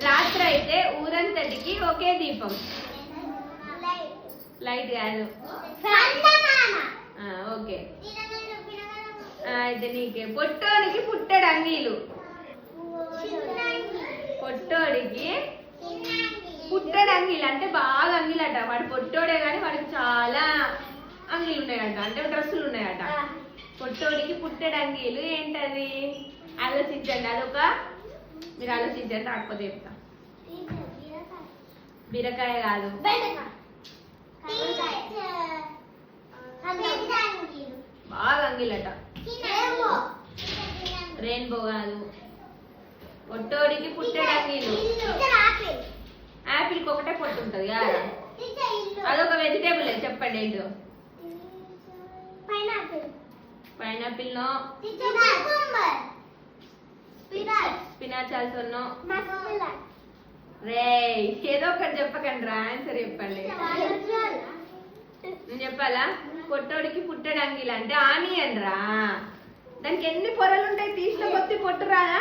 రాత్రి అయితే ఊరంతటికి ఒకే దీపం. లైట్ కాదు. ఓకే అయితే నీకే. పొట్టోడికి పుట్టెడు అంగీలు. పొట్టోడికి పుట్టెడు అంగీలు అంటే బాగా అంగీలట. వాడు పొట్టోడే కానీ వాడికి చాలా అంగీలు ఉన్నాయట, అంటే డ్రెస్సులు ఉన్నాయట. పొట్టోడికి పుట్టెడు అంగీలు ఏంటది? ఆలోచించండి. అదొక మీరు ఆలోచించండి, రాకపోతే చెప్తా. బీరకాయ కాదు. బాగా అంగిలట. రెయిన్బో కాదు. పొట్టోడికి పుట్టెడు అంగీలు. యాపిల్కి ఒకటే పొట్టు ఉంటుంది కదా, అదొక వెజిటేబుల్. చెప్పండి ఏంటో. Pineapple no. Spinach also no. రే ఏదో ఒకటి చెప్పకండి రా, ఆన్సర్ చెప్పండి. నేను చెప్పాలా? పొట్టోడికి పుట్టెడు అంగీలు అంటే ఆనియన్ రా. దానికి ఎన్ని పొరలు ఉంటాయి, తీసిన కొద్ది పొట్టు రాదా?